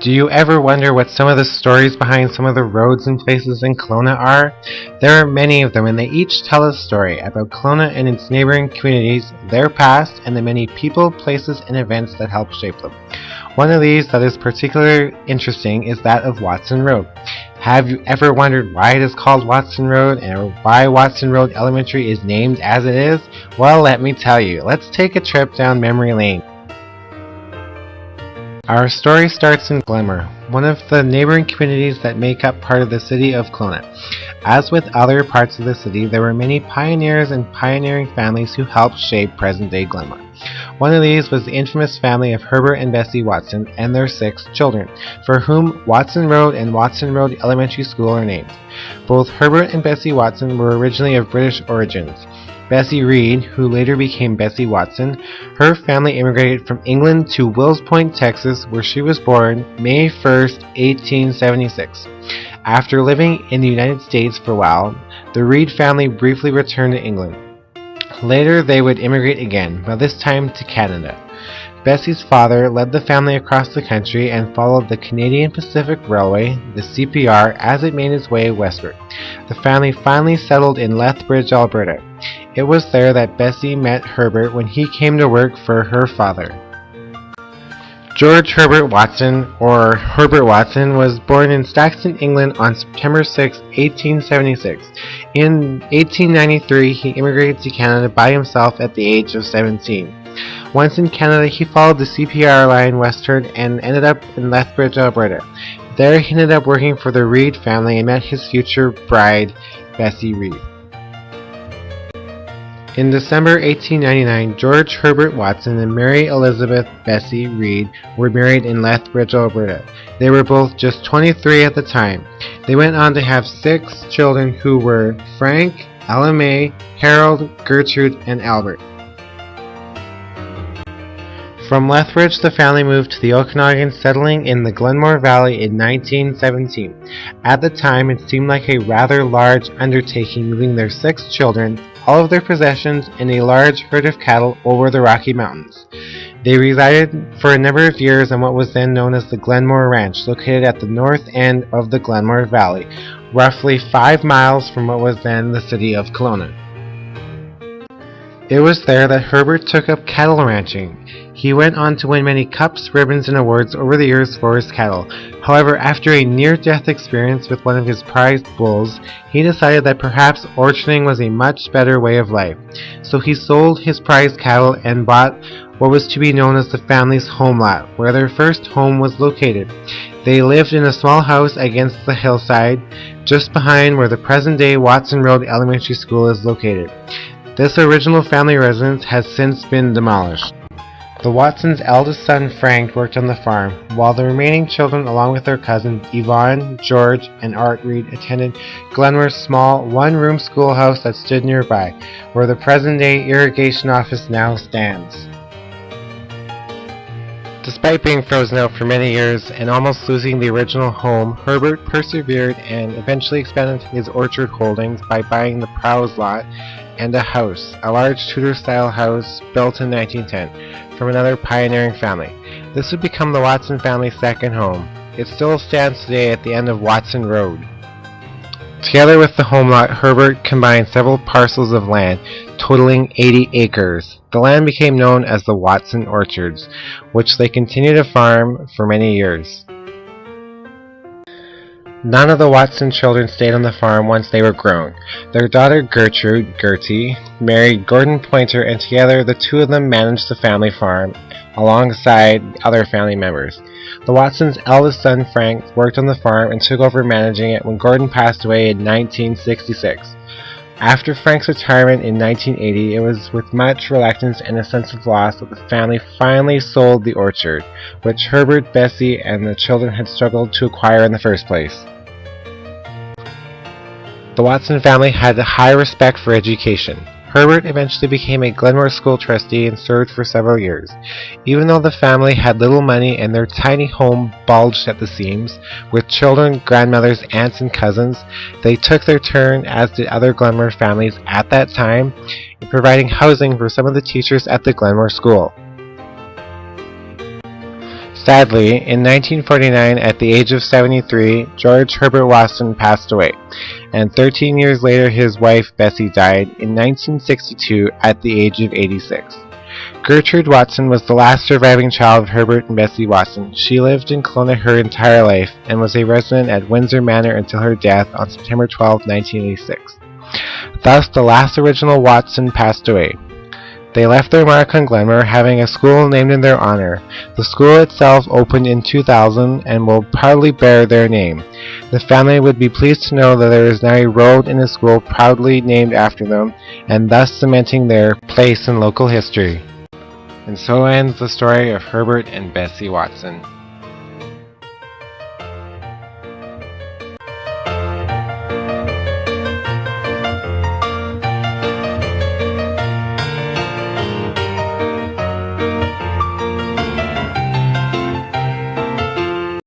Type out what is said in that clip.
Do you ever wonder what some of the stories behind some of the roads and places in Kelowna are? There are many of them, and they each tell a story about Kelowna and its neighboring communities, their past, and the many people, places, and events that help shape them. One of these that is particularly interesting is that of Watson Road. Have you ever wondered why it is called Watson Road and why Watson Road Elementary is named as it is? Well, let me tell you. Let's take a trip down memory lane. Our story starts in Glenmore, one of the neighboring communities that make up part of the city of Kelowna. As with other parts of the city, there were many pioneers and pioneering families who helped shape present-day Glenmore. One of these was the infamous family of Herbert and Bessie Watson and their 6 children, for whom Watson Road and Watson Road Elementary School are named. Both Herbert and Bessie Watson were originally of British origins. Bessie Reed, who later became Bessie Watson, her family immigrated from England to Wills Point, Texas, where she was born May 1st, 1876. After living in the United States for a while, the Reed family briefly returned to England. Later they would immigrate again, but this time to Canada. Bessie's father led the family across the country and followed the Canadian Pacific Railway, the CPR, as it made its way westward. The family finally settled in Lethbridge, Alberta. It was there that Bessie met Herbert when he came to work for her father. George Herbert Watson, or Herbert Watson, was born in Staxton, England on September 6, 1876. In 1893, he immigrated to Canada by himself at the age of 17. Once in Canada, he followed the CPR line westward and ended up in Lethbridge, Alberta. There he ended up working for the Reed family and met his future bride, Bessie Reed. In December 1899, George Herbert Watson and Mary Elizabeth Bessie Reed were married in Lethbridge, Alberta. They were both just 23 at the time. They went on to have 6 children who were Frank, Ella May, Harold, Gertrude, and Albert. From Lethbridge, the family moved to the Okanagan, settling in the Glenmore Valley in 1917. At the time, it seemed like a rather large undertaking moving their 6 children, all of their possessions, and a large herd of cattle over the Rocky Mountains. They resided for a number of years on what was then known as the Glenmore Ranch, located at the north end of the Glenmore Valley, roughly 5 miles from what was then the city of Kelowna. It was there that Herbert took up cattle ranching. He went on to win many cups, ribbons, and awards over the years for his cattle. However, after a near-death experience with one of his prized bulls, he decided that perhaps orcharding was a much better way of life. So he sold his prized cattle and bought what was to be known as the family's home lot, where their first home was located. They lived in a small house against the hillside, just behind where the present-day Watson Road Elementary School is located. This original family residence has since been demolished. The Watsons' eldest son Frank worked on the farm, while the remaining children, along with their cousins Yvonne, George, and Art Reed, attended Glenmore's small one-room schoolhouse that stood nearby, where the present-day irrigation office now stands. Despite being frozen out for many years and almost losing the original home, Herbert persevered and eventually expanded his orchard holdings by buying the Prowse lot and a house, a large Tudor-style house built in 1910, from another pioneering family. This would become the Watson family's second home. It still stands today at the end of Watson Road. Together with the home lot, Herbert combined several parcels of land, totaling 80 acres. The land became known as the Watson Orchards, which they continued to farm for many years. None of the Watson children stayed on the farm once they were grown. Their daughter Gertrude, Gertie, married Gordon Pointer, and together the two of them managed the family farm alongside other family members. The Watsons' eldest son Frank worked on the farm and took over managing it when Gordon passed away in 1966. After Frank's retirement in 1980, it was with much reluctance and a sense of loss that the family finally sold the orchard, which Herbert, Bessie, and the children had struggled to acquire in the first place. The Watson family had a high respect for education. Herbert eventually became a Glenmore school trustee and served for several years. Even though the family had little money and their tiny home bulged at the seams, with children, grandmothers, aunts, and cousins, they took their turn, as did other Glenmore families at that time, in providing housing for some of the teachers at the Glenmore school. Sadly, in 1949, at the age of 73, George Herbert Watson passed away, and 13 years later his wife Bessie died in 1962 at the age of 86. Gertrude Watson was the last surviving child of Herbert and Bessie Watson. She lived in Kelowna her entire life and was a resident at Windsor Manor until her death on September 12, 1986. Thus, the last original Watson passed away. They left their mark on Glenmore, having a school named in their honor. The school itself opened in 2000 and will proudly bear their name. The family would be pleased to know that there is now a road in the school proudly named after them, and thus cementing their place in local history. And so ends the story of Herbert and Bessie Watson.